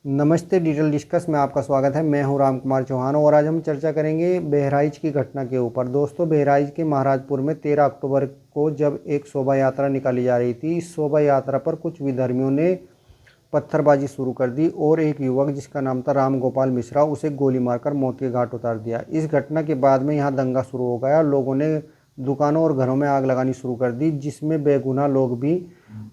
नमस्ते, detail discuss में आपका स्वागत है। मैं हूं राम कुमार चौहान और आज हम चर्चा करेंगे बहराइच की घटना के ऊपर। दोस्तों, बहराइच के महाराजपुर में 13 अक्टूबर को जब एक शोभा यात्रा निकाली जा रही थी, इस शोभा यात्रा पर कुछ विधर्मियों ने पत्थरबाजी शुरू कर दी और एक युवक जिसका नाम था राम गोपाल मिश्रा, उसे गोली मारकर मौत के घाट उतार दिया। इस घटना के बाद में यहाँ दंगा शुरू हो गया। लोगों ने दुकानों और घरों में आग लगानी शुरू कर दी, जिसमें बेगुनाह लोग भी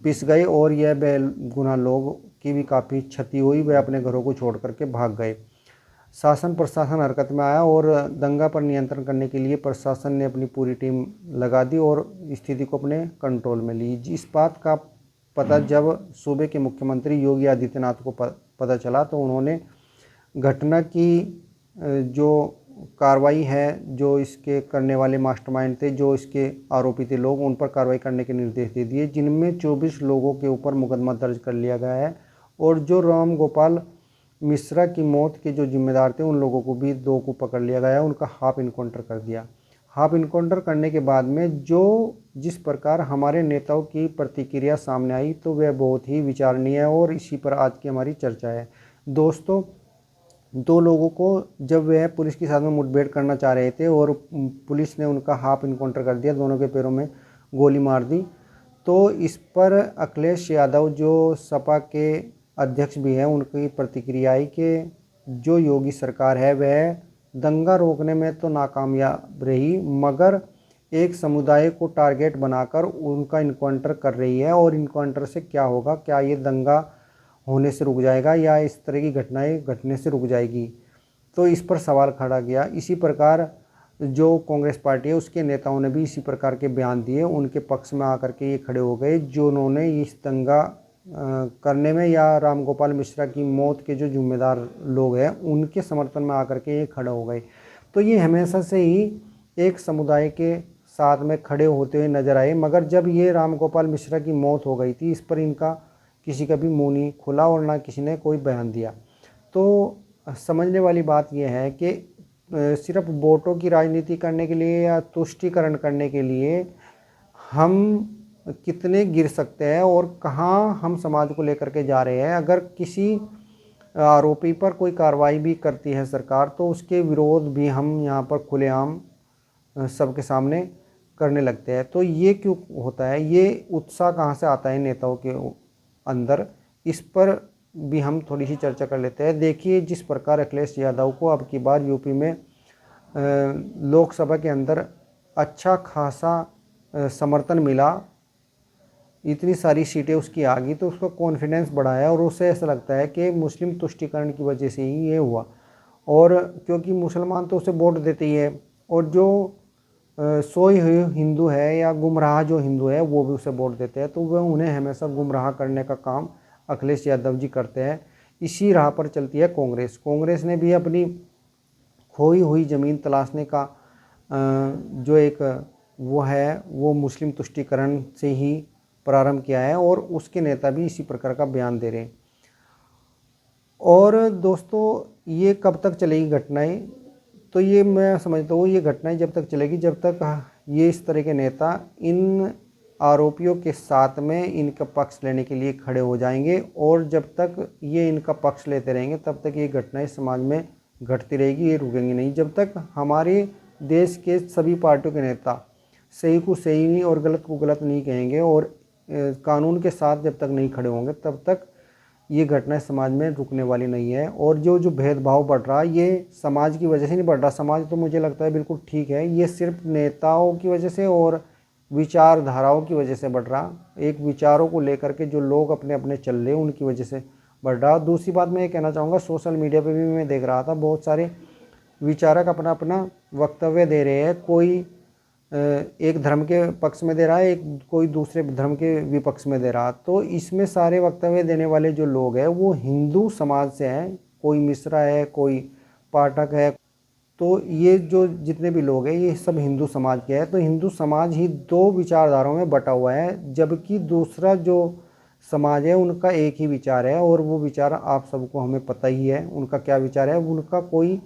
पिस गए और यह बेगुनाह लोग की भी काफ़ी क्षति हुई। वे अपने घरों को छोड़ करके भाग गए। शासन प्रशासन हरकत में आया और दंगा पर नियंत्रण करने के लिए प्रशासन ने अपनी पूरी टीम लगा दी और स्थिति को अपने कंट्रोल में ली। इस बात का पता जब सूबे के मुख्यमंत्री योगी आदित्यनाथ को पता चला तो उन्होंने घटना की जो कार्रवाई है, जो इसके करने वाले मास्टरमाइंड थे, जो इसके आरोपी थे लोग, उन पर कार्रवाई करने के निर्देश दे दिए, जिनमें 24 लोगों के ऊपर मुकदमा दर्ज कर लिया गया है। और जो राम गोपाल मिश्रा की मौत के जो जिम्मेदार थे उन लोगों को भी 2 को पकड़ लिया गया, उनका हाफ इनकाउंटर कर दिया। हाफ इनकाउंटर करने के बाद में जो जिस प्रकार हमारे नेताओं की प्रतिक्रिया सामने आई तो वह बहुत ही विचारणीय है और इसी पर आज की हमारी चर्चा है। दोस्तों, 2 लोगों को जब वह पुलिस के साथ में मुठभेड़ करना चाह रहे थे और पुलिस ने उनका हाफ इनकाउंटर कर दिया, दोनों के पैरों में गोली मार दी, तो इस पर अखिलेश यादव जो सपा के अध्यक्ष भी हैं, उनकी प्रतिक्रिया आई कि जो योगी सरकार है वह दंगा रोकने में तो नाकामयाब रही, मगर एक समुदाय को टारगेट बनाकर उनका इनकाउंटर कर रही है। और इनकाउंटर से क्या होगा? क्या ये दंगा होने से रुक जाएगा या इस तरह की घटनाएं घटने से रुक जाएगी? तो इस पर सवाल खड़ा गया। इसी प्रकार जो कांग्रेस पार्टी है उसके नेताओं ने भी इसी प्रकार के बयान दिए, उनके पक्ष में आकर के ये खड़े हो गए, जो उन्होंने इस दंगा करने में या राम गोपाल मिश्रा की मौत के जो जिम्मेदार लोग हैं उनके समर्थन में आकर के ये खड़े हो गए। तो ये हमेशा से ही एक समुदाय के साथ में खड़े होते हुए नजर आए, मगर जब ये राम गोपाल मिश्रा की मौत हो गई थी, इस पर इनका किसी का भी मुंह नहीं खुला और ना किसी ने कोई बयान दिया। तो समझने वाली बात यह है कि सिर्फ वोटों की राजनीति करने के लिए या तुष्टीकरण करने के लिए हम कितने गिर सकते हैं और कहाँ हम समाज को लेकर के जा रहे हैं। अगर किसी आरोपी पर कोई कार्रवाई भी करती है सरकार तो उसके विरोध भी हम यहाँ पर खुलेआम सबके सामने करने लगते हैं। तो ये क्यों होता है? ये उत्साह कहाँ से आता है नेताओं के अंदर? इस पर भी हम थोड़ी सी चर्चा कर लेते हैं। देखिए, जिस प्रकार अखिलेश यादव को अब की बार यूपी में लोकसभा के अंदर अच्छा खासा समर्थन मिला, इतनी सारी सीटें उसकी आ गई, तो उसका कॉन्फिडेंस बढ़ाया और उसे ऐसा लगता है कि मुस्लिम तुष्टीकरण की वजह से ही ये हुआ। और क्योंकि मुसलमान तो उसे वोट देते ही है और जो सोए हुए हिंदू है या गुमराह जो हिंदू है वो भी उसे वोट देते हैं, तो वह उन्हें हमेशा गुमराह करने का काम अखिलेश यादव जी करते हैं। इसी राह पर चलती है कांग्रेस। कांग्रेस ने भी अपनी खोई हुई ज़मीन तलाशने का जो एक वो है वो मुस्लिम तुष्टीकरण से ही प्रारंभ किया है और उसके नेता भी इसी प्रकार का बयान दे रहे हैं। और दोस्तों, ये कब तक चलेगी घटनाएं? तो ये मैं समझता हूँ ये घटनाएं जब तक चलेगी जब तक ये इस तरह के नेता इन आरोपियों के साथ में इनका पक्ष लेने के लिए खड़े हो जाएंगे और जब तक ये इनका पक्ष लेते रहेंगे तब तक ये घटनाएं समाज में घटती रहेगी, ये रुकेंगी नहीं। जब तक हमारे देश के सभी पार्टियों के नेता सही को सही नहीं और गलत को गलत नहीं कहेंगे और कानून के साथ जब तक नहीं खड़े होंगे तब तक ये घटनाएं समाज में रुकने वाली नहीं है। और जो जो भेदभाव बढ़ रहा है ये समाज की वजह से नहीं बढ़ रहा। समाज तो मुझे लगता है बिल्कुल ठीक है, ये सिर्फ नेताओं की वजह से और विचारधाराओं की वजह से बढ़ रहा। एक विचारों को लेकर के जो लोग अपने अपने चल रहे उनकी वजह से बढ़ रहा। दूसरी बात मैं ये कहना चाहूँगा, सोशल मीडिया पर भी मैं देख रहा था बहुत सारे विचारक अपना अपना वक्तव्य दे रहे हैं। कोई एक धर्म के पक्ष में दे रहा है, एक कोई दूसरे धर्म के विपक्ष में दे रहा। तो इसमें सारे वक्तव्य देने वाले जो लोग हैं वो हिंदू समाज से हैं, कोई मिश्रा है, कोई पाठक है, तो ये जो जितने भी लोग हैं ये सब हिंदू समाज के हैं। तो हिंदू समाज ही 2 विचारधाराओं में बटा हुआ है, जबकि दूसरा जो समाज है उनका एक ही विचार है और वो विचार आप सबको हमें पता ही है उनका क्या विचार है। उनका कोई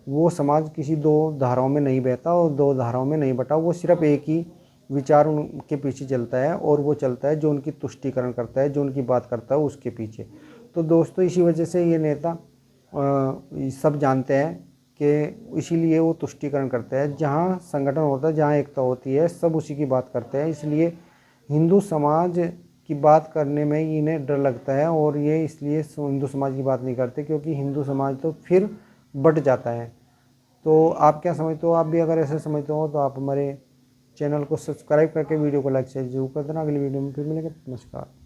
वो समाज किसी 2 धाराओं में नहीं बहता और 2 धाराओं में नहीं बटा, वो सिर्फ एक ही विचार उनके पीछे चलता है और वो चलता है जो उनकी तुष्टीकरण करता है, जो उनकी बात करता है उसके पीछे। तो दोस्तों इसी वजह से ये नेता सब जानते हैं कि इसीलिए वो तुष्टीकरण करते हैं। जहाँ संगठन होता है, जहाँ एकता होती है, सब उसी की बात करते हैं। इसलिए हिंदू समाज की बात करने में इन्हें डर लगता है और ये इसलिए हिंदू समाज की बात नहीं करते, क्योंकि हिंदू समाज तो फिर बट जाता है। तो आप क्या समझते हो? आप भी अगर ऐसे समझते हो तो आप हमारे चैनल को सब्सक्राइब करके वीडियो को लाइक शेयर जरूर कर देना। अगली वीडियो में फिर मिलेंगे। नमस्कार।